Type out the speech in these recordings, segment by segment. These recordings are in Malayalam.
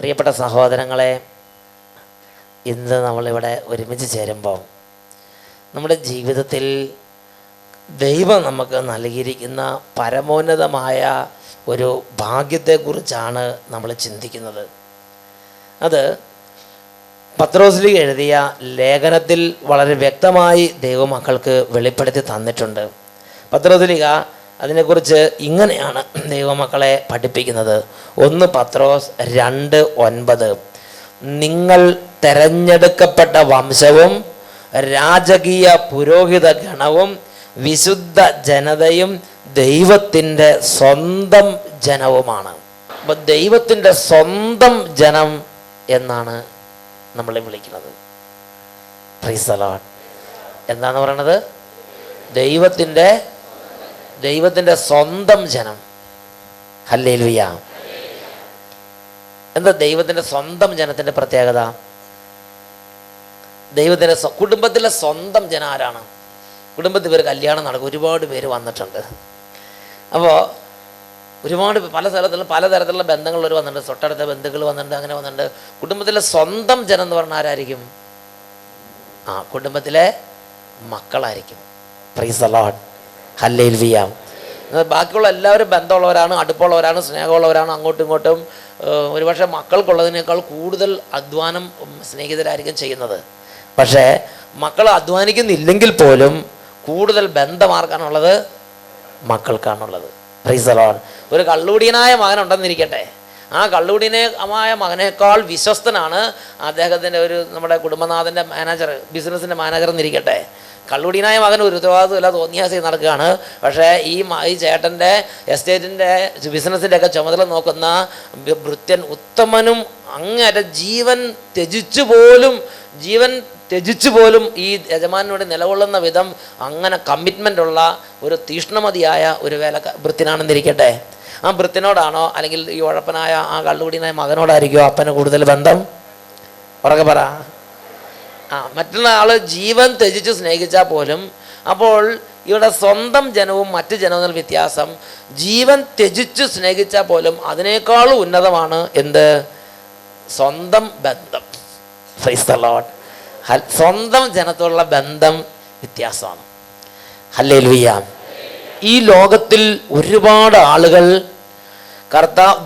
പ്രിയപ്പെട്ട സഹോദരങ്ങളെ, ഇന്ന് നമ്മളിവിടെ ഒരുമിച്ച് ചേരുമ്പോൾ നമ്മുടെ ജീവിതത്തിൽ ദൈവം നമുക്ക് നൽകിയിരിക്കുന്ന പരമോന്നതമായ ഒരു ഭാഗ്യത്തെക്കുറിച്ചാണ് നമ്മൾ ചിന്തിക്കുന്നത്. അത് പത്രോസിലേക്ക് എഴുതിയ ലേഖനത്തിൽ വളരെ വ്യക്തമായി ദൈവമക്കൾക്ക് വെളിപ്പെടുത്തി തന്നിട്ടുണ്ട്. പത്രോസിലിക അതിനെക്കുറിച്ച് ഇങ്ങനെയാണ് ദൈവമക്കളെ പഠിപ്പിക്കുന്നത്. 1 പത്രോസ് 2:9, നിങ്ങൾ തെരഞ്ഞെടുക്കപ്പെട്ട വംശവും രാജകീയ പുരോഹിത ഗണവും വിശുദ്ധ ജനതയും ദൈവത്തിൻ്റെ സ്വന്തം ജനവുമാണ്. അപ്പം ദൈവത്തിൻ്റെ സ്വന്തം ജനം എന്നാണ് നമ്മളെ വിളിക്കുന്നത്. Price the Lord. എന്താണ് പറയണത്? ദൈവത്തിൻ്റെ സ്വന്തം ജനം. ഹല്ലേലൂയ. എന്താ ദൈവത്തിൻ്റെ സ്വന്തം ജനത്തിൻ്റെ പ്രത്യേകത? ദൈവത്തിൻ്റെ കുടുംബത്തിലെ സ്വന്തം ജനം ആരാണ്? കുടുംബത്തിൽ പേര് കല്യാണം നടക്കും, ഒരുപാട് പേര് വന്നിട്ടുണ്ട്. അപ്പോൾ ഒരുപാട് പലതരത്തിലുള്ള ബന്ധങ്ങളുള്ളവർ വന്നിട്ടുണ്ട്, തൊട്ടടുത്ത ബന്ധുക്കൾ വന്നിട്ടുണ്ട്, അങ്ങനെ വന്നിട്ടുണ്ട്. കുടുംബത്തിലെ സ്വന്തം ജനം എന്ന് പറഞ്ഞാൽ ആരായിരിക്കും? കുടുംബത്തിലെ മക്കളായിരിക്കും. Praise the Lord. ഹല്ലേലൂയ. ബാക്കിയുള്ള എല്ലാവരും ബന്ധമുള്ളവരാണ്, അടുപ്പമുള്ളവരാണ്, സ്നേഹമുള്ളവരാണ്. അങ്ങോട്ടും ഇങ്ങോട്ടും ഒരുപക്ഷെ മക്കൾക്കുള്ളതിനേക്കാൾ കൂടുതൽ അധ്വാനം സ്നേഹിതരായിരിക്കും ചെയ്യുന്നത്. പക്ഷേ മക്കൾ അധ്വാനിക്കുന്നില്ലെങ്കിൽ പോലും കൂടുതൽ ബന്ധമാർക്കാനുള്ളത് മക്കൾക്കാണുള്ളത്. Praise the Lord. ഒരു കള്ളുകുടിയനായ മകനുണ്ടെന്നിരിക്കട്ടെ, ആ കള്ളുകുടിയനായ മകനേക്കാൾ വിശ്വസ്തനാണ് അദ്ദേഹത്തിൻ്റെ നമ്മുടെ കുടുംബനാഥൻ്റെ മാനേജർ, ബിസിനസ്സിൻ്റെ മാനേജർ എന്നിരിക്കട്ടെ. കള്ളുകുടിയനായ മകൻ ഒരു ഉത്തരവാദിത്തമില്ല, തോന്നിയാസി നടക്കുകയാണ്. പക്ഷേ ഈ ചേട്ടൻ്റെ എസ്റ്റേറ്റിൻ്റെ ബിസിനസ്സിൻ്റെ ഒക്കെ ചുമതല നോക്കുന്ന ഭൃത്യൻ ഉത്തമനും അങ്ങേറ്റ ജീവൻ ത്യജിച്ചു പോലും ഈ യജമാനോട് നിലകൊള്ളുന്ന വിധം അങ്ങനെ കമ്മിറ്റ്മെൻ്റ് ഉള്ള ഒരു തീഷ്ണമതിയായ ഒരു ഭൃത്യനാണെന്നിരിക്കട്ടെ. ആ ഭൃത്യനോടാണോ അല്ലെങ്കിൽ ഈ ഉഴപ്പനായ ആ കള്ളുകുടിയനായ മകനോടായിരിക്കുമോ അപ്പന് കൂടുതൽ ബന്ധം? ഉറക്കെ പറ. മറ്റുള്ള ആൾ ജീവൻ ത്യജിച്ച് സ്നേഹിച്ചാൽ പോലും, അപ്പോൾ ഇവിടെ സ്വന്തം ജനവും മറ്റ് ജനവും വ്യത്യാസം. ജീവൻ ത്യജിച്ച് സ്നേഹിച്ചാൽ പോലും അതിനേക്കാളും ഉന്നതമാണ് എന്ത്? സ്വന്തം ബന്ധം. Price the Lord. സ്വന്തം ജനത്തോടുള്ള ബന്ധം വ്യത്യാസമാണ്. ഹല്ലേലൂയ. ഈ ലോകത്തിൽ ഒരുപാട് ആളുകൾ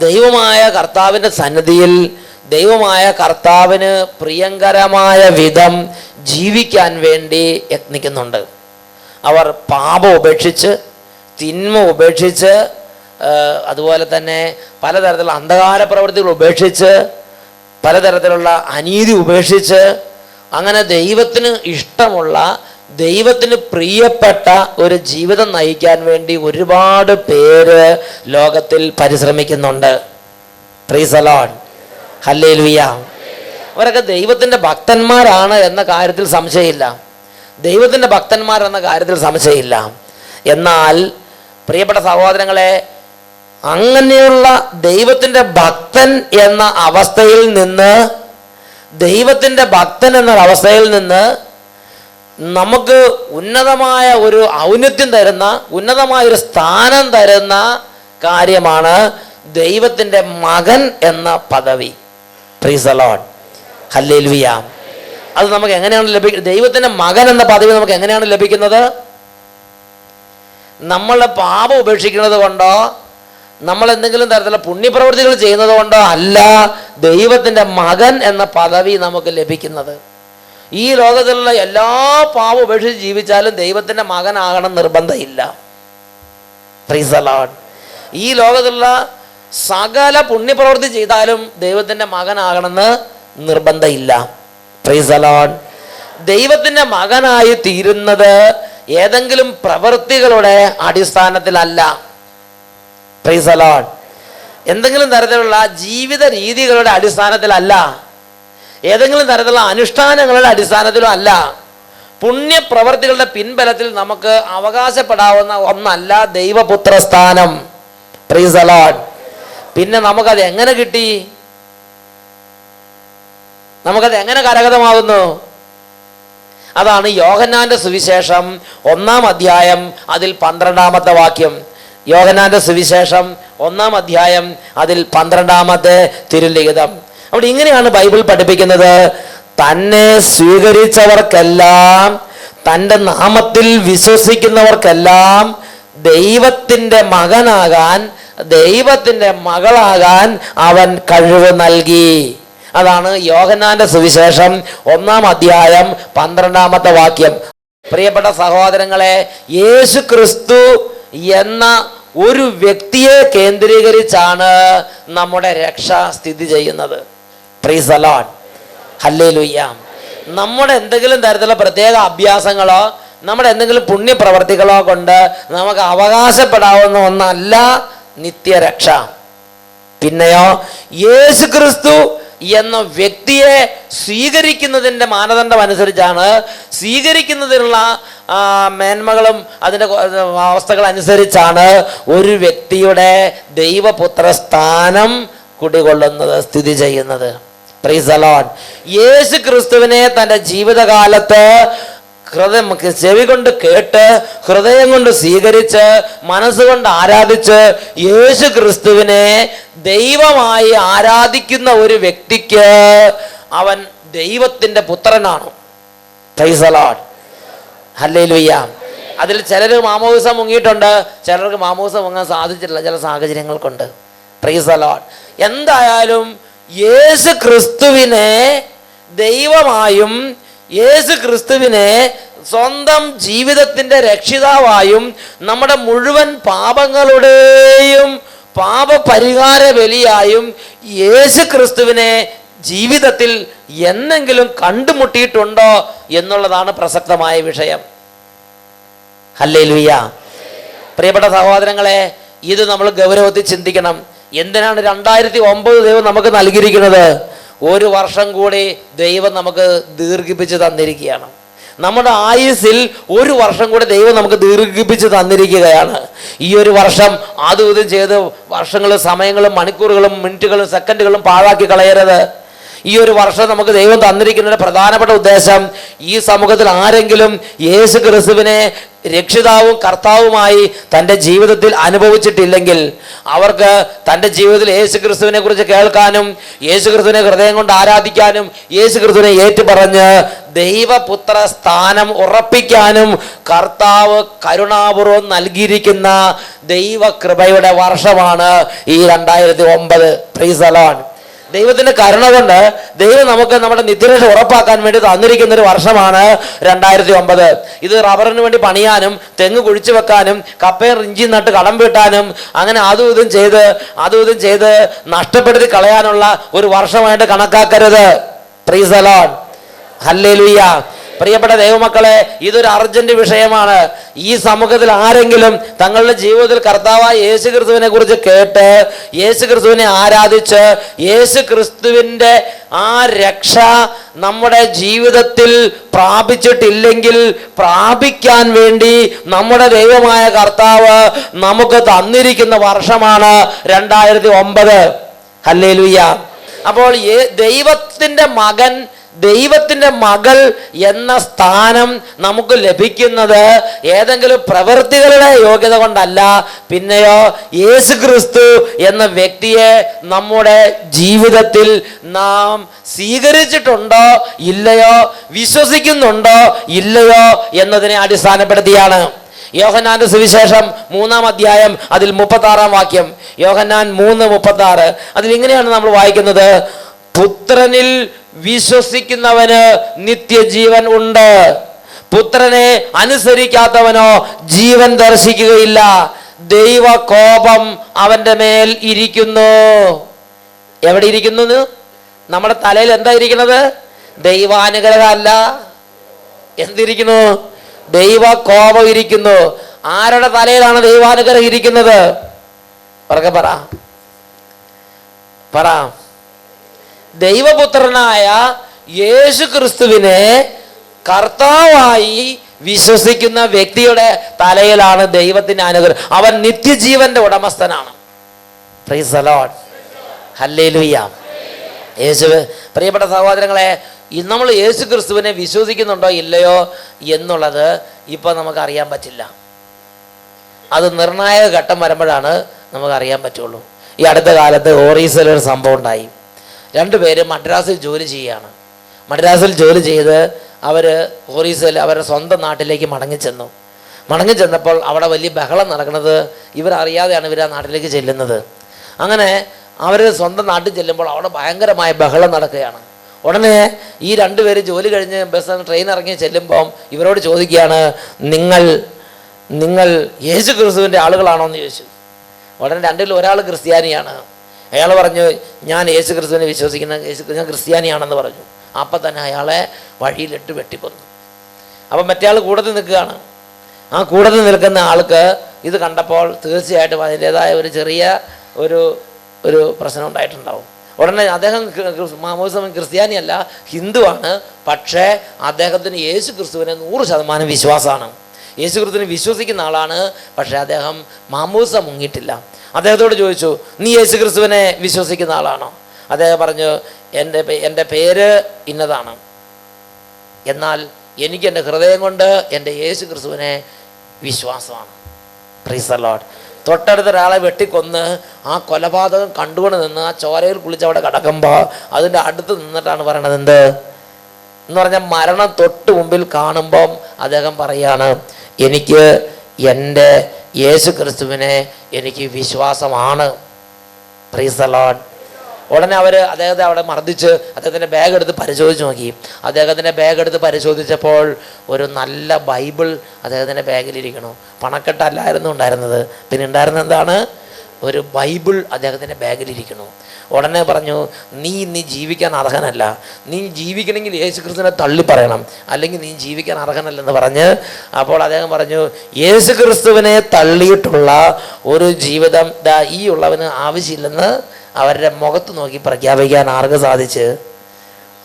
ദൈവമായ കർത്താവിൻ്റെ സന്നിധിയിൽ ദൈവമായ കർത്താവിന് പ്രിയങ്കരമായ വിധം ജീവിക്കാൻ വേണ്ടി യത്നിക്കുന്നുണ്ട്. അവർ പാപം ഉപേക്ഷിച്ച്, തിന്മ ഉപേക്ഷിച്ച്, അതുപോലെ തന്നെ പലതരത്തിലുള്ള അന്ധകാര പ്രവൃത്തികൾ ഉപേക്ഷിച്ച്, പലതരത്തിലുള്ള അനീതി ഉപേക്ഷിച്ച്, അങ്ങനെ ദൈവത്തിന് ഇഷ്ടമുള്ള, ദൈവത്തിന് പ്രിയപ്പെട്ട ഒരു ജീവിതം നയിക്കാൻ വേണ്ടി ഒരുപാട് പേര് ലോകത്തിൽ പരിശ്രമിക്കുന്നുണ്ട്. Praise the Lord. ഹല്ലേലൂയ. അവരൊക്കെ ദൈവത്തിൻ്റെ ഭക്തന്മാരാണ് എന്ന കാര്യത്തിൽ സംശയമില്ല. ദൈവത്തിൻ്റെ ഭക്തന്മാരെന്ന കാര്യത്തിൽ സംശയമില്ല. എന്നാൽ പ്രിയപ്പെട്ട സഹോദരങ്ങളെ, അങ്ങനെയുള്ള ദൈവത്തിൻ്റെ ഭക്തൻ എന്ന അവസ്ഥയിൽ നിന്ന്, ദൈവത്തിൻ്റെ ഭക്തൻ എന്ന അവസ്ഥയിൽ നിന്ന് നമുക്ക് ഉന്നതമായ ഒരു ഔന്നത്യം തരുന്ന, ഉന്നതമായൊരു സ്ഥാനം തരുന്ന കാര്യമാണ് ദൈവത്തിൻ്റെ മകൻ എന്ന പദവി. Price the Lord. ഹല്ലേലൂയ. അത് നമുക്ക് എങ്ങനെയാണ് ലഭിക്കുന്നത്? ദൈവത്തിൻ്റെ മകൻ എന്ന പദവി നമുക്ക് എങ്ങനെയാണ് ലഭിക്കുന്നത്? നമ്മളെ പാപം ഉപേക്ഷിക്കുന്നത് കൊണ്ടോ, നമ്മൾ എന്തെങ്കിലും തരത്തിലുള്ള പുണ്യപ്രവൃത്തികൾ ചെയ്യുന്നത് കൊണ്ടോ അല്ല ദൈവത്തിൻ്റെ മകൻ എന്ന പദവി നമുക്ക് ലഭിക്കുന്നത്. ഈ ലോകത്തിലുള്ള എല്ലാ പാപം ഉപേക്ഷിച്ച് ജീവിച്ചാലും ദൈവത്തിൻ്റെ മകനാകണം നിർബന്ധമില്ല. Price the Lord. ഈ ലോകത്തിലുള്ള സകല പുണ്യപ്രവൃത്തി ചെയ്താലും ദൈവത്തിൻ്റെ മകനാകണമെന്ന് നിർബന്ധമില്ല. Price the Lord. ദൈവത്തിൻ്റെ മകനായി തീരുന്നത് ഏതെങ്കിലും പ്രവൃത്തികളുടെ അടിസ്ഥാനത്തിലല്ല. Price the Lord. എന്തെങ്കിലും തരത്തിലുള്ള ജീവിത രീതികളുടെ അടിസ്ഥാനത്തിലല്ല, ഏതെങ്കിലും തരത്തിലുള്ള അനുഷ്ഠാനങ്ങളുടെ അടിസ്ഥാനത്തിലും അല്ല. പുണ്യപ്രവർത്തികളുടെ പിൻബലത്തിൽ നമുക്ക് അവകാശപ്പെടാവുന്ന ഒന്നല്ല ദൈവപുത്ര സ്ഥാനം. Price the Lord. പിന്നെ നമുക്കത് എങ്ങനെ കിട്ടി? നമുക്കത് എങ്ങനെ കരഗതമാകുന്നു? അതാണ് യോഹന്നാന്റെ സുവിശേഷം 1-ാം അധ്യായം അതിൽ 12-ാമത്തെ വാക്യം. യോഹന്നാന്റെ സുവിശേഷം 1-ാം അധ്യായം അതിൽ 12-ാമത്തെ തിരുലിഖിതം. അവിടെ ഇങ്ങനെയാണ് ബൈബിൾ പഠിപ്പിക്കുന്നത്: തന്നെ സ്വീകരിച്ചവർക്കെല്ലാം, തൻ്റെ നാമത്തിൽ വിശ്വസിക്കുന്നവർക്കെല്ലാം ദൈവത്തിൻ്റെ മകനാകാൻ, ദൈവത്തിൻ്റെ മകളാകാൻ അവൻ കഴിവ് നൽകി. അതാണ് യോഹന്നാന്റെ സുവിശേഷം 1-ാം അധ്യായം 12-ാമത്തെ വാക്യം. പ്രിയപ്പെട്ട സഹോദരങ്ങളെ, യേശു ക്രിസ്തു എന്ന ഒരു വ്യക്തിയെ കേന്ദ്രീകരിച്ചാണ് നമ്മുടെ രക്ഷ സ്ഥിതി ചെയ്യുന്നത്. Price the Lord, hallelujah. നമ്മുടെ എന്തെങ്കിലും തരത്തിലുള്ള പ്രത്യേക അഭ്യാസങ്ങളോ നമ്മുടെ എന്തെങ്കിലും പുണ്യപ്രവർത്തികളോ കൊണ്ട് നമുക്ക് അവകാശപ്പെടാവുന്ന ഒന്നല്ല നിത്യരക്ഷ. പിന്നെയോ യേശു ക്രിസ്തു എന്ന വ്യക്തിയെ സ്വീകരിക്കുന്നതിൻ്റെ മാനദണ്ഡം അനുസരിച്ചാണ്, സ്വീകരിക്കുന്നതിനുള്ള മേന്മകളും അതിൻ്റെ അവസ്ഥകൾ അനുസരിച്ചാണ് ഒരു വ്യക്തിയുടെ ദൈവപുത്ര സ്ഥാനം കുടികൊള്ളുന്നത്, സ്ഥിതി ചെയ്യുന്നത്. Price the Lord. യേശു ക്രിസ്തുവിനെ തൻ്റെ ജീവിതകാലത്ത് ചെവി കൊണ്ട് കേട്ട്, ഹൃദയം കൊണ്ട് സ്വീകരിച്ച്, മനസ്സുകൊണ്ട് ആരാധിച്ച്, യേശു ക്രിസ്തുവിനെ ദൈവമായി ആരാധിക്കുന്ന ഒരു വ്യക്തിക്ക് അവൻ ദൈവത്തിൻ്റെ പുത്രനാണ്. Price the Lord, hallelujah. അതിൽ ചിലർ മാമോദിസം മുങ്ങിയിട്ടുണ്ട്, ചിലർക്ക് മാമോദിസം മുങ്ങാൻ സാധിച്ചിട്ടില്ല ചില സാഹചര്യങ്ങൾ കൊണ്ട്. Price the Lord. എന്തായാലും യേശു ക്രിസ്തുവിനെ ദൈവമായും യേശു ക്രിസ്തുവിനെ സ്വന്തം ജീവിതത്തിൻ്റെ രക്ഷിതാവായും നമ്മുടെ മുഴുവൻ പാപങ്ങളുടെയും പാപപരിഹാര ബലിയായും യേശു ക്രിസ്തുവിനെ ജീവിതത്തിൽ എന്നെങ്കിലും കണ്ടുമുട്ടിയിട്ടുണ്ടോ എന്നുള്ളതാണ് പ്രസക്തമായ വിഷയം. ഹല്ലേലൂയ. പ്രിയപ്പെട്ട സഹോദരങ്ങളെ, ഇത് നമ്മൾ ഗൗരവത്തിൽ ചിന്തിക്കണം. എന്തിനാണ് 2009 ദൈവം നമുക്ക് നൽകിയിരിക്കുന്നത്? 1 വർഷം കൂടി ദൈവം നമുക്ക് ദീർഘിപ്പിച്ച് തന്നിരിക്കുകയാണ്. നമ്മുടെ ആയുസ്സിൽ 1 വർഷം കൂടി ദൈവം നമുക്ക് ദീർഘിപ്പിച്ച് തന്നിരിക്കുകയാണ്. ഈ 1 വർഷം അതും ഇതും ചെയ്ത് വർഷങ്ങളും സമയങ്ങളും മണിക്കൂറുകളും മിനിറ്റുകളും സെക്കൻഡുകളും പാഴാക്കി കളയരുത്. ഈ 1 വർഷം നമുക്ക് ദൈവം തന്നിരിക്കുന്ന പ്രധാനപ്പെട്ട ഉദ്ദേശം, ഈ സമൂഹത്തിൽ ആരെങ്കിലും യേശു ക്രിസ്തുവിനെ രക്ഷിതാവും കർത്താവുമായി തൻ്റെ ജീവിതത്തിൽ അനുഭവിച്ചിട്ടില്ലെങ്കിൽ അവർക്ക് തൻ്റെ ജീവിതത്തിൽ യേശു ക്രിസ്തുവിനെ കുറിച്ച് കേൾക്കാനും, യേശു ക്രിസ്തുവിനെ ഹൃദയം കൊണ്ട് ആരാധിക്കാനും, യേശു ക്രിസ്തുവിനെ ഏറ്റുപറഞ്ഞ് ദൈവപുത്ര സ്ഥാനം ഉറപ്പിക്കാനും കർത്താവ് കരുണാപൂർവം നൽകിയിരിക്കുന്ന ദൈവകൃപയുടെ വർഷമാണ് ഈ 2009. Price the Lord. ദൈവത്തിൻ്റെ കരുണ കൊണ്ട് ദൈവം നമുക്ക് നമ്മുടെ നിത്യരക്ഷ ഉറപ്പാക്കാൻ വേണ്ടി തന്നിരിക്കുന്ന ഒരു വർഷമാണ് 2009. ഇത് റബ്ബറിന് വേണ്ടി പണിയാനും, തെങ്ങ് കുഴിച്ചു വെക്കാനും, കപ്പയും ഇഞ്ചി നട്ട് കടം വീട്ടാനും, അങ്ങനെ അതും ഇതും ചെയ്ത് നഷ്ടപ്പെടുത്തി കളയാനുള്ള ഒരു വർഷമായിട്ട് കണക്കാക്കരുത്. Praise the Lord, hallelujah. പ്രിയപ്പെട്ട ദൈവമക്കളെ, ഇതൊരു അർജന്റ് വിഷയമാണ്. ഈ സമൂഹത്തിൽ ആരെങ്കിലും തങ്ങളുടെ ജീവിതത്തിൽ കർത്താവായ യേശു ക്രിസ്തുവിനെ കുറിച്ച് കേട്ട്, യേശു ക്രിസ്തുവിനെ ആരാധിച്ച്, യേശു ക്രിസ്തുവിൻ്റെ ആ രക്ഷ നമ്മുടെ ജീവിതത്തിൽ പ്രാപിച്ചിട്ടില്ലെങ്കിൽ പ്രാപിക്കാൻ വേണ്ടി നമ്മുടെ ദൈവമായ കർത്താവ് നമുക്ക് തന്നിരിക്കുന്ന വർഷമാണ് 2009. ഹല്ലേലൂയ. അപ്പോൾ ദൈവത്തിൻ്റെ മകൻ, ദൈവത്തിൻ്റെ മകൾ എന്ന സ്ഥാനം നമുക്ക് ലഭിക്കുന്നത് ഏതെങ്കിലും പ്രവൃത്തികളുടെ യോഗ്യത കൊണ്ടല്ല, പിന്നെയോ യേശു ക്രിസ്തു എന്ന വ്യക്തിയെ നമ്മുടെ ജീവിതത്തിൽ നാം സ്വീകരിച്ചിട്ടുണ്ടോ ഇല്ലയോ, വിശ്വസിക്കുന്നുണ്ടോ ഇല്ലയോ എന്നതിനെ അടിസ്ഥാനപ്പെടുത്തിയാണ്. യോഹന്നാന്റെ സുവിശേഷം 3-ാം അധ്യായം അതിൽ 36-ാം വാക്യം, യോഹന്നാൻ 3:36, അതിൽ ഇങ്ങനെയാണ് നമ്മൾ വായിക്കുന്നത്: പുത്രനിൽ വിശ്വസിക്കുന്നവന് നിത്യജീവൻ ഉണ്ട്, പുത്രനെ അനുസരിക്കാത്തവനോ ജീവൻ ദർശിക്കുകയില്ല, ദൈവ കോപം അവന്റെ മേൽ ഇരിക്കുന്നു. എവിടെ ഇരിക്കുന്നു? നമ്മുടെ തലയിൽ എന്താ ഇരിക്കുന്നത്? ദൈവാനുഗ്രഹം അല്ല, എന്തിരിക്കുന്നു? ദൈവ കോപം ഇരിക്കുന്നു. ആരുടെ തലയിലാണ് ദൈവാനുഗ്രഹം ഇരിക്കുന്നത്? പറക്കെ പറ. ദൈവപുത്രനായ യേശു ക്രിസ്തുവിനെ കർത്താവായി വിശ്വസിക്കുന്ന വ്യക്തിയുടെ തലയിലാണ് ദൈവത്തിന്റെ അനുഗ്രഹം. അവൻ നിത്യജീവന്റെ ഉടമസ്ഥനാണ്. Praise the Lord, hallelujah. പ്രിയപ്പെട്ട സഹോദരങ്ങളെ, നമ്മൾ യേശു ക്രിസ്തുവിനെ വിശ്വസിക്കുന്നുണ്ടോ ഇല്ലയോ എന്നുള്ളത് ഇപ്പം നമുക്കറിയാൻ പറ്റില്ല. അത് നിർണായക ഘട്ടം വരുമ്പോഴാണ് നമുക്കറിയാൻ പറ്റുള്ളൂ. ഈ അടുത്ത കാലത്ത് ഓറീസിലൊരു സംഭവം ഉണ്ടായി. രണ്ടുപേരും മദ്രാസിൽ ജോലി ചെയ്യുകയാണ്. മദ്രാസിൽ ജോലി ചെയ്ത് അവർ ഒറീസയിൽ അവരുടെ സ്വന്തം നാട്ടിലേക്ക് മടങ്ങിച്ചെന്നപ്പോൾ അവിടെ വലിയ ബഹളം നടക്കുന്നത് ഇവരറിയാതെയാണ് ഇവർ ആ നാട്ടിലേക്ക് ചെല്ലുന്നത്. അങ്ങനെ അവർ സ്വന്തം നാട്ടിൽ ചെല്ലുമ്പോൾ അവിടെ ഭയങ്കരമായ ബഹളം നടക്കുകയാണ്. ഉടനെ ഈ രണ്ടുപേര് ജോലി കഴിഞ്ഞ് ട്രെയിൻ ഇറങ്ങി ചെല്ലുമ്പം ഇവരോട് ചോദിക്കുകയാണ്, നിങ്ങൾ യേശു ക്രിസ്തുവിൻ്റെ ആളുകളാണോ എന്ന് ചോദിച്ചു. ഉടനെ രണ്ടിൽ ഒരാൾ ക്രിസ്ത്യാനിയാണ്. അയാൾ പറഞ്ഞു, ഞാൻ യേശു ക്രിസ്തുവിനെ വിശ്വസിക്കുന്ന ഞാൻ ക്രിസ്ത്യാനിയാണെന്ന് പറഞ്ഞു. അപ്പം തന്നെ അയാളെ വഴിയിലിട്ട് വെട്ടിക്കൊന്നു. അപ്പം മറ്റേ ആൾ കൂടത്തിൽ നിൽക്കുകയാണ്. ആ കൂടത്തിൽ നിൽക്കുന്ന ആൾക്ക് ഇത് കണ്ടപ്പോൾ തീർച്ചയായിട്ടും അതിൻ്റേതായ ഒരു ചെറിയ ഒരു പ്രശ്നം ഉണ്ടായിട്ടുണ്ടാവും. ഉടനെ അദ്ദേഹം ക്രിസ്ത്യാനിയല്ല, ഹിന്ദുവാണ്. പക്ഷേ അദ്ദേഹത്തിന് യേശു ക്രിസ്തുവിനെ 100% വിശ്വാസമാണ്. യേശു ക്രിസ്തുവിനെ വിശ്വസിക്കുന്ന ആളാണ്. പക്ഷേ അദ്ദേഹം മാമോസ മുങ്ങിയിട്ടില്ല. അദ്ദേഹത്തോട് ചോദിച്ചു, നീ യേശു ക്രിസ്തുവിനെ വിശ്വസിക്കുന്ന ആളാണോ? അദ്ദേഹം പറഞ്ഞു, എൻ്റെ പേര് ഇന്നതാണ്, എന്നാൽ എനിക്ക് എൻ്റെ ഹൃദയം കൊണ്ട് എൻ്റെ യേശു ക്രിസ്തുവിനെ വിശ്വാസമാണ്. Price the Lord. തൊട്ടടുത്ത ഒരാളെ വെട്ടിക്കൊന്ന് ആ കൊലപാതകം കണ്ടുകൊണ്ട് നിന്ന് ആ ചോരയിൽ കുളിച്ച് അവിടെ കിടക്കുമ്പോൾ അതിൻ്റെ അടുത്ത് നിന്നിട്ടാണ് പറയണത് എന്ന് പറഞ്ഞാൽ മരണം തൊട്ട് മുമ്പിൽ കാണുമ്പം അദ്ദേഹം പറയാണ്, എനിക്ക് എൻ്റെ യേശു ക്രിസ്തുവിനെ എനിക്ക് വിശ്വാസമാണ്. Price the Lord. ഉടനെ അദ്ദേഹത്തെ അവിടെ മർദ്ദിച്ച് അദ്ദേഹത്തിൻ്റെ ബാഗ് എടുത്ത് പരിശോധിച്ച് നോക്കി. അദ്ദേഹത്തിൻ്റെ ബാഗ് എടുത്ത് പരിശോധിച്ചപ്പോൾ ഒരു നല്ല ബൈബിൾ അദ്ദേഹത്തിൻ്റെ ബാഗിലിരിക്കണു. പണക്കെട്ടല്ലായിരുന്നു ഉണ്ടായിരുന്നത്, പിന്നെ ഉണ്ടായിരുന്നത് എന്താണ്? ഒരു ബൈബിൾ അദ്ദേഹത്തിൻ്റെ ബാഗിലിരിക്കണു. ഉടനെ പറഞ്ഞു, നീ ജീവിക്കാൻ അർഹനല്ല, നീ ജീവിക്കണമെങ്കിൽ യേശു ക്രിസ്തുവിനെ തള്ളി പറയണം, അല്ലെങ്കിൽ നീ ജീവിക്കാൻ അർഹനല്ലെന്ന് പറഞ്ഞ്. അപ്പോൾ അദ്ദേഹം പറഞ്ഞു, യേശു ക്രിസ്തുവിനെ തള്ളിയിട്ടുള്ള ഒരു ജീവിതം ഈ ഉള്ളവന് ആവശ്യമില്ലെന്ന് അവരുടെ മുഖത്ത് നോക്കി പ്രഖ്യാപിക്കാൻ ആർക്ക് സാധിച്ച്?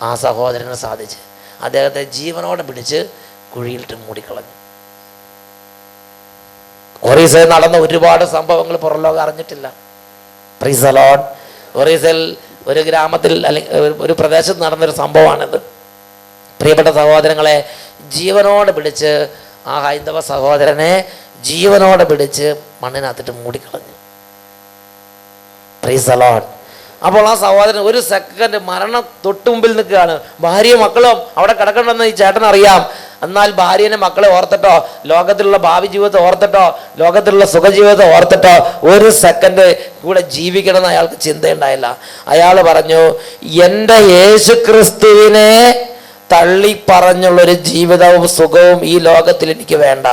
ആ സഹോദരന് സാധിച്ച്. അദ്ദേഹത്തെ ജീവനോടെ പിടിച്ച് കുഴിയിലിട്ട് മൂടിക്കളഞ്ഞു. ഒറീസയിൽ നടന്ന ഒരുപാട് സംഭവങ്ങൾ പുറംലോകം അറിഞ്ഞിട്ടില്ല. Price the Lord. ഒറീസയിൽ ഒരു ഗ്രാമത്തിൽ അല്ലെങ്കിൽ ഒരു പ്രദേശത്ത് നടന്നൊരു സംഭവമാണിത്. പ്രിയപ്പെട്ട സഹോദരങ്ങളെ, ജീവനോടെ പിടിച്ച് ആ ഹൈന്ദവ സഹോദരനെ ജീവനോടെ പിടിച്ച് മണ്ണിനകത്തിട്ട് മൂടിക്കളഞ്ഞു. Praise the Lord. അപ്പോൾ ആ സഹോദരൻ ഒരു സെക്കൻഡ് മരണം തൊട്ട് മുമ്പിൽ നിൽക്കുകയാണ്. ഭാര്യയും മക്കളും അവിടെ കിടക്കണമെന്ന് ഈ ചേട്ടൻ അറിയാം. എന്നാൽ ഭാര്യനെ മക്കളെ ഓർത്തിട്ടോ, ലോകത്തിലുള്ള ഭാവി ജീവിതത്തെ ഓർത്തിട്ടോ, ലോകത്തിലുള്ള സുഖജീവിതത്തെ ഓർത്തിട്ടോ ഒരു സെക്കൻഡ് കൂടെ ജീവിക്കണമെന്ന് അയാൾക്ക് ചിന്തയുണ്ടായില്ല. അയാൾ പറഞ്ഞു, എൻ്റെ യേശു ക്രിസ്തുവിനെ തള്ളി പറഞ്ഞുള്ളൊരു ജീവിതവും സുഖവും ഈ ലോകത്തിൽ എനിക്ക് വേണ്ട.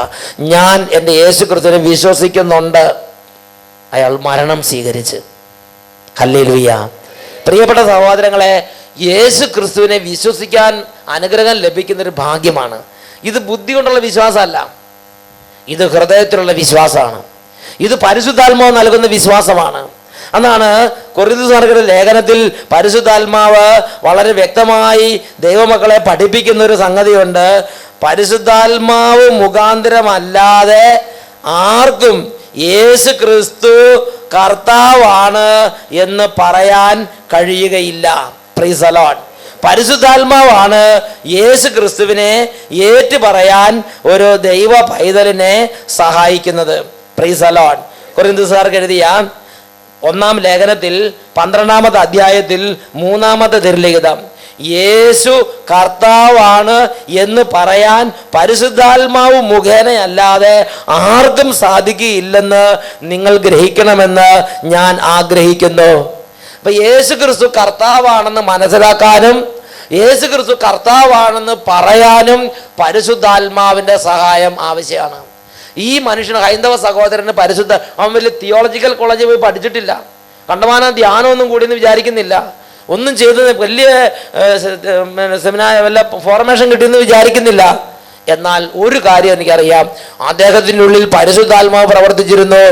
ഞാൻ എൻ്റെ യേശു ക്രിസ്തുവിനെ വിശ്വസിക്കുന്നുണ്ട്. അയാൾ മരണം സ്വീകരിച്ച്. ഹല്ലേലൂയ. പ്രിയപ്പെട്ട സഹോദരങ്ങളെ, യേശു ക്രിസ്തുവിനെ വിശ്വസിക്കാൻ അനുഗ്രഹം ലഭിക്കുന്നൊരു ഭാഗ്യമാണ്. ഇത് ബുദ്ധി കൊണ്ടുള്ള വിശ്വാസമല്ല, ഇത് ഹൃദയത്തിലുള്ള വിശ്വാസമാണ്. ഇത് പരിശുദ്ധാത്മാവ് നൽകുന്ന വിശ്വാസമാണ്. അതാണ് കൊരിന്ത്യർക്കെഴുതിയ ലേഖനത്തിൽ പരിശുദ്ധാത്മാവ് വളരെ വ്യക്തമായി ദൈവമക്കളെ പഠിപ്പിക്കുന്ന ഒരു സംഗതിയുണ്ട്. പരിശുദ്ധാത്മാവ് മുഖാന്തരമല്ലാതെ ആർക്കും യേശു ക്രിസ്തു കർത്താവാണ് എന്ന് പറയാൻ കഴിയുകയില്ല. Price the Lord. പരിശുദ്ധാത്മാവാണ് യേശു ക്രിസ്തുവിനെ ഏറ്റു പറയാൻ ഒരു ദൈവ പൈതലിനെ സഹായിക്കുന്നത്. Price the Lord. കൊരിന്ത്യർക്ക് എഴുതിയ 1-ാം ലേഖനത്തിൽ 12-ാമത്തെ അധ്യായത്തിൽ 3-ാമത്തെ തിരുലിഖിതം, യേശു കർത്താവാണ് എന്ന് പറയാൻ പരിശുദ്ധാത്മാവ് മുഖേനയല്ലാതെ ആർക്കും സാധിക്കുകയില്ലെന്ന് നിങ്ങൾ ഗ്രഹിക്കണമെന്ന് ഞാൻ ആഗ്രഹിക്കുന്നു. അപ്പൊ യേശു ക്രിസ്തു കർത്താവാണെന്ന് മനസ്സിലാക്കാനും യേശു ക്രിസ്തു കർത്താവാണെന്ന് പറയാനും പരിശുദ്ധാത്മാവിന്റെ സഹായം ആവശ്യമാണ്. ഈ മനുഷ്യന്, ഹൈന്ദവ സഹോദരന് അവൻ വലിയ തിയോളജിക്കൽ കോളേജിൽ പോയി പഠിച്ചിട്ടില്ല, കണ്ടമാനം ധ്യാനമൊന്നും കൂടിയെന്ന് വിചാരിക്കുന്നില്ല, ഒന്നും ചെയ്ത് വലിയ സെമിനാർ വല്ല ഫോർമേഷൻ കിട്ടിയെന്ന് വിചാരിക്കുന്നില്ല. എന്നാൽ ഒരു കാര്യം എനിക്കറിയാം, അദ്ദേഹത്തിൻ്റെ ഉള്ളിൽ പരിശുദ്ധാത്മാവ് പ്രവർത്തിച്ചിരുന്നു.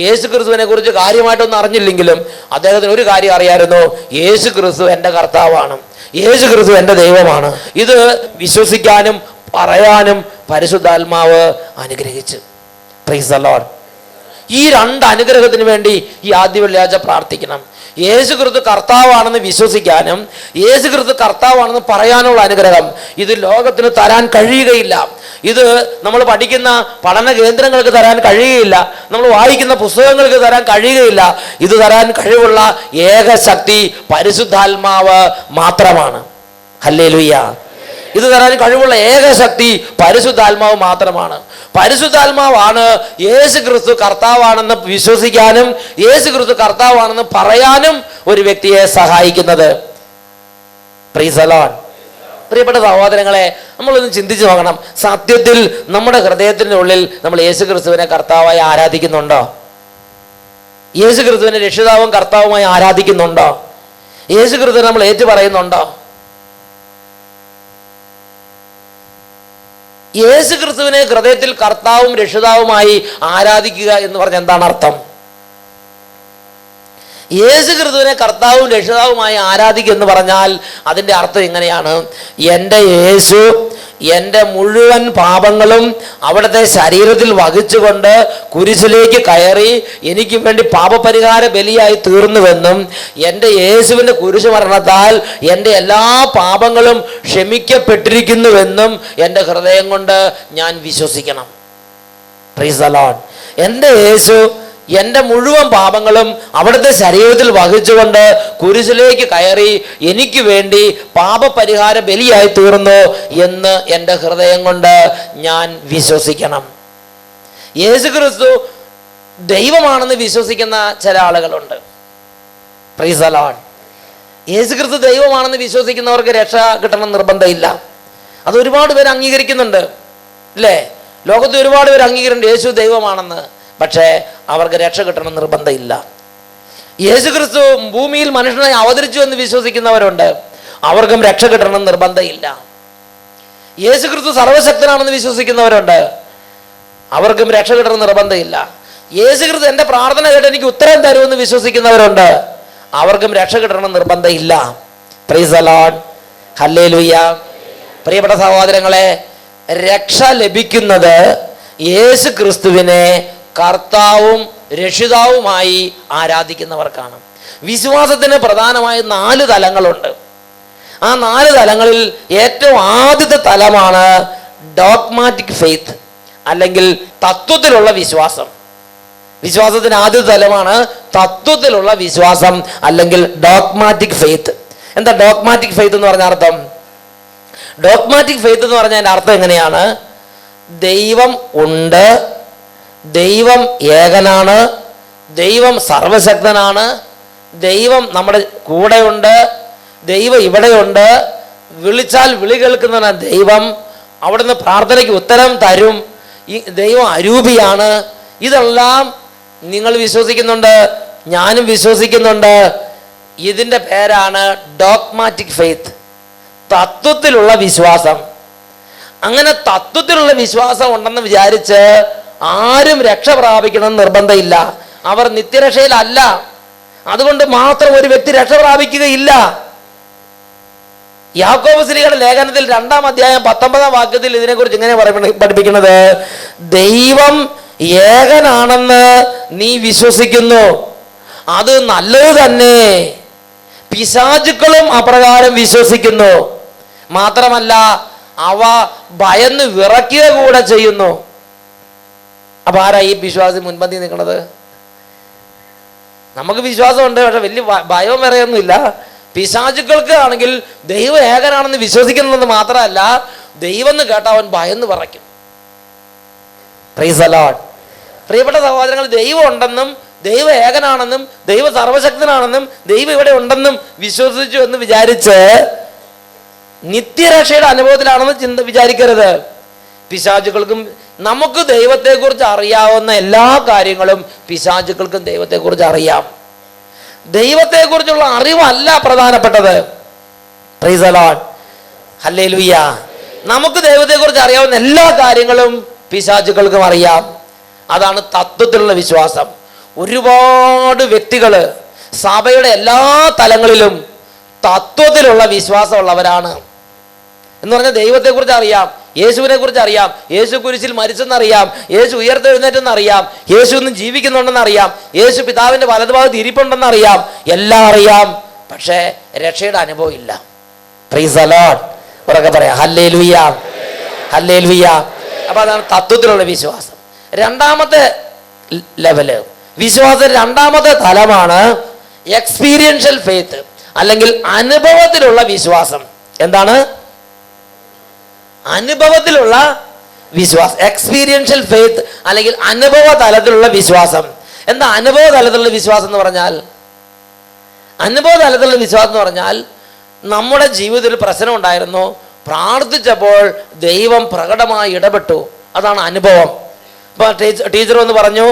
യേശു ക്രിസ്തുവിനെ കുറിച്ച് കാര്യമായിട്ടൊന്നും അറിഞ്ഞില്ലെങ്കിലും അദ്ദേഹത്തിന് ഒരു കാര്യം അറിയാമായിരുന്നു, യേശു ക്രിസ്തു എൻ്റെ കർത്താവാണ്, യേശു ക്രിസ്തു എൻ്റെ ദൈവമാണ്. ഇത് വിശ്വസിക്കാനും പറയാനും പരിശുദ്ധാത്മാവ് അനുഗ്രഹിച്ചു. Price the Lord. ഈ 2 അനുഗ്രഹത്തിന് വേണ്ടി ഈ ആദ്യ വെള്ളിയാഴ്ച പ്രാർത്ഥിക്കണം. യേശു ക്രിസ്തു കർത്താവാണെന്ന് വിശ്വസിക്കാനും യേശു ക്രിസ്തു കർത്താവാണെന്ന് പറയാനുള്ള അനുഗ്രഹം ഇത് ലോകത്തിന് തരാൻ കഴിയുകയില്ല. ഇത് നമ്മൾ പഠിക്കുന്ന പഠന കേന്ദ്രങ്ങൾക്ക് തരാൻ കഴിയുകയില്ല, നമ്മൾ വായിക്കുന്ന പുസ്തകങ്ങൾക്ക് തരാൻ കഴിയുകയില്ല. ഇത് തരാൻ കഴിവുള്ള ഏക ശക്തി പരിശുദ്ധാത്മാവ് മാത്രമാണ്. ഹല്ലേലൂയ. ഇത് തരാൻ കഴിവുള്ള ഏക ശക്തി പരിശുദ്ധാത്മാവ് മാത്രമാണ്. പരിശുദ്ധാത്മാവാണ് യേശു ക്രിസ്തു കർത്താവാണെന്ന് വിശ്വസിക്കാനും യേശു ക്രിസ്തു കർത്താവാണെന്ന് പറയാനും ഒരു വ്യക്തിയെ സഹായിക്കുന്നത്. Price the Lord. പ്രിയപ്പെട്ട സഹോദരങ്ങളെ, നമ്മളൊന്ന് ചിന്തിച്ചു നോക്കണം. സത്യത്തിൽ നമ്മുടെ ഹൃദയത്തിൻ്റെ ഉള്ളിൽ നമ്മൾ യേശു ക്രിസ്തുവിനെ കർത്താവായി ആരാധിക്കുന്നുണ്ടോ? യേശു ക്രിസ്തുവിനെ രക്ഷിതാവും കർത്താവുമായി ആരാധിക്കുന്നുണ്ടോ? യേശു ക്രിസ്തുവിനെ നമ്മൾ ഏറ്റു പറയുന്നുണ്ടോ? യേശു ക്രിസ്തുവിനെ ഹൃദയത്തിൽ കർത്താവും രക്ഷിതാവുമായി ആരാധിക്കുക എന്ന് പറഞ്ഞാൽ എന്താണ് അർത്ഥം? യേശു ക്രിസ്തുവിനെ കർത്താവും രക്ഷിതാവുമായി ആരാധിക്കുക എന്ന് പറഞ്ഞാൽ അതിൻ്റെ അർത്ഥം ഇങ്ങനെയാണ്: എൻ്റെ യേശു എൻ്റെ മുഴുവൻ പാപങ്ങളും അവിടുത്തെ ശരീരത്തിൽ വഹിച്ചുകൊണ്ട് കുരിശിലേക്ക് കയറി എനിക്ക് വേണ്ടി പാപപരിഹാര ബലിയായി തീർന്നുവെന്നും എൻ്റെ യേശുവിൻ്റെ കുരിശ് മരണത്താൽ എൻ്റെ എല്ലാ പാപങ്ങളും ക്ഷമിക്കപ്പെട്ടിരിക്കുന്നുവെന്നും എൻ്റെ ഹൃദയം കൊണ്ട് ഞാൻ വിശ്വസിക്കണം. Price the Lord. എൻ്റെ യേശു എൻ്റെ മുഴുവൻ പാപങ്ങളും അവിടുത്തെ ശരീരത്തിൽ വഹിച്ചുകൊണ്ട് കുരിശിലേക്ക് കയറി എനിക്ക് വേണ്ടി പാപപരിഹാര ബലിയായി തീർന്നു എന്ന് എൻ്റെ ഹൃദയം കൊണ്ട് ഞാൻ വിശ്വസിക്കണം. യേശു ക്രിസ്തു ദൈവമാണെന്ന് വിശ്വസിക്കുന്ന ചില ആളുകളുണ്ട്. Price the Lord. യേശു ക്രിസ്തു ദൈവമാണെന്ന് വിശ്വസിക്കുന്നവർക്ക് രക്ഷ കിട്ടണം നിർബന്ധമില്ല. അത് ഒരുപാട് പേര് അംഗീകരിക്കുന്നുണ്ട്, അല്ലേ? ലോകത്ത് ഒരുപാട് പേര് അംഗീകരിക്കുന്നുണ്ട് യേശു ദൈവമാണെന്ന്. പക്ഷേ അവർക്ക് രക്ഷ കിട്ടണം നിർബന്ധമില്ല. യേശു ക്രിസ്തു ഭൂമിയിൽ മനുഷ്യനായി അവതരിച്ചു എന്ന് വിശ്വസിക്കുന്നവരുണ്ട്, അവർക്കും രക്ഷ കിട്ടണം നിർബന്ധമില്ല. യേശു ക്രിസ്തു സർവശക്തനാണെന്ന് വിശ്വസിക്കുന്നവരുണ്ട്, അവർക്കും രക്ഷ കിട്ടണം നിർബന്ധമില്ല. യേശു ക്രിസ്തു എൻ്റെ പ്രാർത്ഥന കേട്ട് എനിക്ക് ഉത്തരം തരുമെന്ന് വിശ്വസിക്കുന്നവരുണ്ട്, അവർക്കും രക്ഷ കിട്ടണം നിർബന്ധമില്ല. Price the Lord. ഹല്ലേലൂയ. പ്രിയപ്പെട്ട സഹോദരങ്ങളെ, രക്ഷ ലഭിക്കുന്നത് യേശു ക്രിസ്തുവിനെ കർത്താവും രക്ഷിതാവുമായി ആരാധിക്കുന്നവർക്കാണ്. വിശ്വാസത്തിന് പ്രധാനമായി 4 തലങ്ങളുണ്ട്. ആ 4 തലങ്ങളിൽ ഏറ്റവും ആദ്യത്തെ തലമാണ് ഡോഗ്മാറ്റിക് ഫെയ്ത്ത്, അല്ലെങ്കിൽ തത്വത്തിലുള്ള വിശ്വാസം. വിശ്വാസത്തിന് ആദ്യത്തെ തലമാണ് തത്വത്തിലുള്ള വിശ്വാസം, അല്ലെങ്കിൽ ഡോഗ്മാറ്റിക് ഫെയ്ത്ത്. എന്താ ഡോഗ്മാറ്റിക് ഫെയ്ത്ത് എന്ന് പറഞ്ഞ അർത്ഥം? ഡോഗ്മാറ്റിക് ഫെയ്ത്ത് എന്ന് പറഞ്ഞതിൻ്റെ അർത്ഥം എങ്ങനെയാണ്? ദൈവം ഉണ്ട്, ദൈവം ഏകനാണ്, ദൈവം സർവശക്തനാണ്, ദൈവം നമ്മുടെ കൂടെയുണ്ട്, ദൈവം ഇവിടെയുണ്ട്, വിളിച്ചാൽ വിളി കേൾക്കുന്നവനാണ് ദൈവം, അവിടുന്ന് പ്രാർത്ഥനയ്ക്ക് ഉത്തരം തരും, ഈ ദൈവം അരൂപിയാണ്. ഇതെല്ലാം നിങ്ങൾ വിശ്വസിക്കുന്നുണ്ട്, ഞാനും വിശ്വസിക്കുന്നുണ്ട്. ഇതിൻ്റെ പേരാണ് ഡോഗ്മാറ്റിക് ഫെയ്ത്ത്, തത്വത്തിലുള്ള വിശ്വാസം. അങ്ങനെ തത്വത്തിലുള്ള വിശ്വാസം ഉണ്ടെന്ന് വിചാരിച്ച് ആരും രക്ഷ പ്രാപിക്കണം നിർബന്ധമില്ല. അവർ നിത്യരക്ഷയിലല്ല, അതുകൊണ്ട് മാത്രം ഒരു വ്യക്തി രക്ഷ പ്രാപിക്കുകയില്ല. യാക്കോബ് ശ്ലീഹയുടെ ലേഖനത്തിൽ 2-ാം അധ്യായം 19-ാം വാക്യത്തിൽ ഇതിനെക്കുറിച്ച് ഇങ്ങനെ പഠിപ്പിക്കുന്നത്: ദൈവം ഏകനാണെന്ന് നീ വിശ്വസിക്കുന്നു, അത് നല്ലത് തന്നെ. പിശാചുക്കളും അപ്രകാരം വിശ്വസിക്കുന്നു, മാത്രമല്ല അവ ഭയന്ന് വിറയ്ക്കുക കൂടെ ചെയ്യുന്നു. അപ്പൊ ആരാ ഈ വിശ്വാസി മുൻപന്തി നിൽക്കുന്നത്? നമുക്ക് വിശ്വാസമുണ്ട്, പക്ഷെ വലിയ ഭയവും വിറയൊന്നുമില്ല. പിശാചുക്കൾക്ക് ആണെങ്കിൽ ദൈവം ഏകനാണെന്ന് വിശ്വസിക്കുന്നത് മാത്രമല്ല, ദൈവം എന്ന് കേട്ടാൽ അവൻ ഭയന്ന് പറയ്ക്കും. Price the Lord. പ്രിയപ്പെട്ട സഹോദരങ്ങൾ, ദൈവം ഉണ്ടെന്നും ദൈവം ഏകനാണെന്നും ദൈവം സർവശക്തനാണെന്നും ദൈവം ഇവിടെ ഉണ്ടെന്നും വിശ്വസിച്ചു എന്ന് വിചാരിച്ച് നിത്യരക്ഷയുടെ അനുഭവത്തിലാണെന്ന് വിചാരിക്കരുത്. പിശാചുക്കൾക്കും നമുക്ക് ദൈവത്തെക്കുറിച്ച് അറിയാവുന്ന എല്ലാ കാര്യങ്ങളും പിശാചുക്കൾക്കും ദൈവത്തെക്കുറിച്ച് അറിയാം. ദൈവത്തെക്കുറിച്ചുള്ള അറിവല്ല പ്രധാനപ്പെട്ടത്. Price the Lord. ഹല്ലേലൂയ. നമുക്ക് ദൈവത്തെക്കുറിച്ച് അറിയാവുന്ന എല്ലാ കാര്യങ്ങളും പിശാചുക്കൾക്കും അറിയാം. അതാണ് തത്വത്തിലുള്ള വിശ്വാസം. ഒരുപാട് വ്യക്തികൾ സഭയുടെ എല്ലാ തലങ്ങളിലും തത്വത്തിലുള്ള വിശ്വാസമുള്ളവരാണ്. എന്ന് പറഞ്ഞാൽ ദൈവത്തെക്കുറിച്ച് അറിയാം, യേശുവിനെ കുറിച്ച് അറിയാം, യേശു കുരിശിൽ മരിച്ചെന്നറിയാം, യേശു ഉയർത്തെഴുന്നേറ്റെന്നറിയാം, യേശു ഇന്നും ജീവിക്കുന്നുണ്ടെന്നറിയാം, യേശു പിതാവിൻ്റെ വലതുഭാഗത്ത് ഇരിപ്പുണ്ടെന്നറിയാം, എല്ലാം അറിയാം. പക്ഷേ രക്ഷയുടെ അനുഭവം ഇല്ല. Price the Lord. ഉറക്കെ പറയാം ഹല്ലേലൂയ, ഹല്ലേലൂയ. അപ്പൊ അതാണ് തത്വത്തിലുള്ള വിശ്വാസം. രണ്ടാമത്തെ ലെവല്, വിശ്വാസത്തിന്റെ രണ്ടാമത്തെ തലമാണ് എക്സ്പീരിയൻഷ്യൽ ഫെയ്ത്ത്, അല്ലെങ്കിൽ അനുഭവത്തിലുള്ള വിശ്വാസം. എന്താണ് അനുഭവത്തിലുള്ള വിശ്വാസം? എക്സ്പീരിയൻഷ്യൽ ഫെയ്ത്ത് അല്ലെങ്കിൽ അനുഭവ തലത്തിലുള്ള വിശ്വാസം. എന്താ അനുഭവ തലത്തിലുള്ള വിശ്വാസം എന്ന് പറഞ്ഞാൽ? അനുഭവ തലത്തിലുള്ള വിശ്വാസം എന്ന് പറഞ്ഞാൽ നമ്മുടെ ജീവിതത്തിൽ പ്രശ്നം ഉണ്ടായിരുന്നു, പ്രാർത്ഥിച്ചപ്പോൾ ദൈവം പ്രകടമായി ഇടപെട്ടു, അതാണ് അനുഭവം. ഇപ്പൊ ടീച്ചർ വന്ന് പറഞ്ഞു,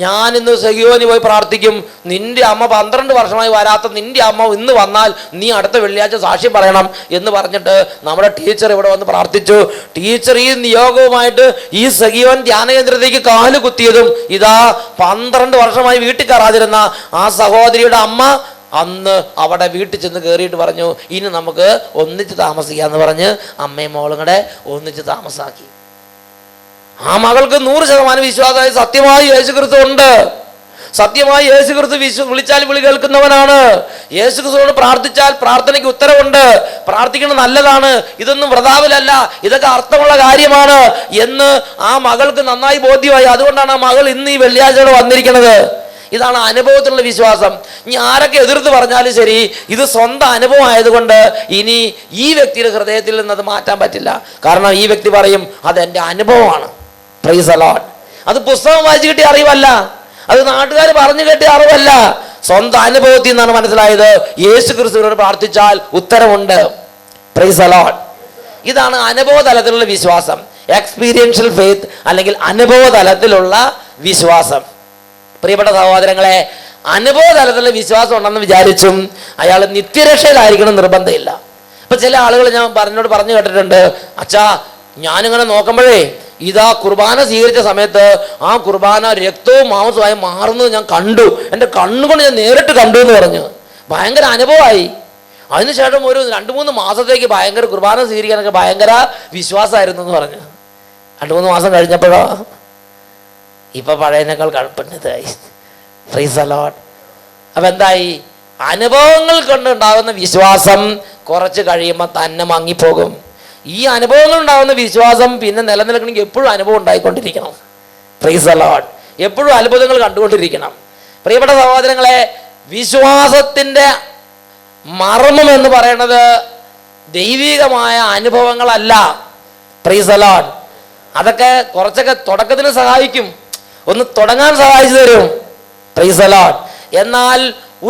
ഞാൻ ഇന്ന് സഹിയോനി പോയി പ്രാർത്ഥിക്കും, നിന്റെ അമ്മ 12 വർഷമായി വരാത്ത നിന്റെ അമ്മ ഇന്ന് വന്നാൽ നീ അടുത്ത വെള്ളിയാഴ്ച സാക്ഷ്യം പറയണം എന്ന് പറഞ്ഞിട്ട് നമ്മുടെ ടീച്ചർ ഇവിടെ വന്ന് പ്രാർത്ഥിച്ചു. ടീച്ചർ ഈ നിയോഗവുമായിട്ട് ഈ സഹിയോൻ ധ്യാന കേന്ദ്രത്തേക്ക് കാല് കുത്തിയതും ഇതാ 12 വർഷമായി വീട്ടിൽ കയറാതിരുന്ന ആ സഹോദരിയുടെ അമ്മ അന്ന് അവിടെ വീട്ടിൽ ചെന്ന് കയറിയിട്ട് പറഞ്ഞു, ഇനി നമുക്ക് ഒന്നിച്ച് താമസിക്കാന്ന് പറഞ്ഞ് അമ്മയും മോളും കൂടെ ഒന്നിച്ച് താമസാക്കി. ആ മകൾക്ക് 100% വിശ്വാസമായി. സത്യമായി യേശുക്രിസ്തു ഉണ്ട്, സത്യമായി യേശുക്രിസ്തു വിളിച്ചാൽ വിളി കേൾക്കുന്നവനാണ്. യേശുക്രിസ്തുവോട് പ്രാർത്ഥിച്ചാൽ പ്രാർത്ഥനയ്ക്ക് ഉത്തരവുണ്ട്. പ്രാർത്ഥിക്കുന്നത് നല്ലതാണ്, ഇതൊന്നും വൃഥാവിലല്ല, ഇതൊക്കെ അർത്ഥമുള്ള കാര്യമാണ് എന്ന് ആ മകൾക്ക് നന്നായി ബോധ്യമായി. അതുകൊണ്ടാണ് ആ മകൾ ഇന്ന് ഈ വെള്ളിയാഴ്ചയോടെ വന്നിരിക്കുന്നത്. ഇതാണ് അനുഭവത്തിലുള്ള വിശ്വാസം. ഇനി ആരൊക്കെ എതിർത്ത് പറഞ്ഞാലും ശരി, ഇത് സ്വന്തം അനുഭവം ആയതുകൊണ്ട് ഇനി ഈ വ്യക്തിയുടെ ഹൃദയത്തിൽ നിന്ന് അത് മാറ്റാൻ പറ്റില്ല. കാരണം ഈ വ്യക്തി പറയും, അതെൻ്റെ അനുഭവമാണ്. Price the Lord. അത് പുസ്തകം വായിച്ചു കിട്ടിയ അറിവല്ല, അത് നാട്ടുകാർ പറഞ്ഞു കേട്ടിയ അറിവല്ല, സ്വന്തം അനുഭവത്തിൽ നിന്നാണ് മനസ്സിലായത്. യേശു ക്രിസ്തുവിനോട് പ്രാർത്ഥിച്ചാൽ ഉത്തരവുണ്ട്. Price the Lord. ഇതാണ് അനുഭവ തലത്തിലുള്ള വിശ്വാസം, എക്സ്പീരിയൻഷ്യൽ ഫെയ്ത്ത് അല്ലെങ്കിൽ അനുഭവ തലത്തിലുള്ള വിശ്വാസം. പ്രിയപ്പെട്ട സഹോദരങ്ങളെ, അനുഭവ തലത്തിലുള്ള വിശ്വാസം ഉണ്ടെന്ന് വിചാരിച്ചും അയാൾ നിത്യരക്ഷയിലായിരിക്കണം നിർബന്ധമില്ല. ഇപ്പൊ ചില ആളുകൾ ഞാൻ പറഞ്ഞു കേട്ടിട്ടുണ്ട്, അച്ഛാ ഞാനിങ്ങനെ നോക്കുമ്പോഴേ ഇതാ കുർബാന സ്വീകരിച്ച സമയത്ത് ആ കുർബാന രക്തവും മാംസമായി മാറുന്നത് ഞാൻ കണ്ടു, എൻ്റെ കണ്ണുകൊണ്ട് ഞാൻ നേരിട്ട് കണ്ടു എന്ന് പറഞ്ഞു. ഭയങ്കര അനുഭവമായി. അതിനുശേഷം ഒരു 2-3 മാസത്തേക്ക് ഭയങ്കര കുർബാന സ്വീകരിക്കാനൊക്കെ ഭയങ്കര വിശ്വാസമായിരുന്നു എന്ന് പറഞ്ഞു. 2-3 മാസം കഴിഞ്ഞപ്പോഴോ ഇപ്പൊ പഴയതിനേക്കാൾ കഴപ്പുന്നതായി. Praise the Lord. അപ്പൊ എന്തായി? അനുഭവങ്ങൾ കൊണ്ടുണ്ടാകുന്ന വിശ്വാസം കുറച്ച് കഴിയുമ്പോൾ തന്നെ മങ്ങിപ്പോകും. ഈ അനുഭവങ്ങൾ ഉണ്ടാകുന്ന വിശ്വാസം പിന്നെ നിലനിൽക്കണമെങ്കിൽ എപ്പോഴും അനുഭവം ഉണ്ടായിക്കൊണ്ടിരിക്കണം. Price the Lord. എപ്പോഴും അത്ഭുതങ്ങൾ കണ്ടുകൊണ്ടിരിക്കണം. പ്രിയപ്പെട്ട സഹോദരങ്ങളെ, വിശ്വാസത്തിന്റെ മർമ്മം എന്ന് പറയുന്നത് ദൈവികമായ അനുഭവങ്ങളല്ല. Price the Lord. അതൊക്കെ കുറച്ചൊക്കെ തുടക്കത്തിന് സഹായിക്കും, ഒന്ന് തുടങ്ങാൻ സഹായിച്ചു തരും. Price the Lord. എന്നാൽ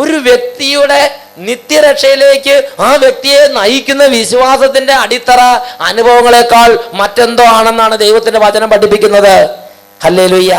ഒരു വ്യക്തിയുടെ നിത്യരക്ഷയിലേക്ക് ആ വ്യക്തിയെ നയിക്കുന്ന വിശ്വാസത്തിന്റെ അടിത്തറ അനുഭവങ്ങളെക്കാൾ മറ്റെന്തോ ആണെന്നാണ് ദൈവത്തിന്റെ വചനം പഠിപ്പിക്കുന്നത്. ഹല്ലേലൂയ.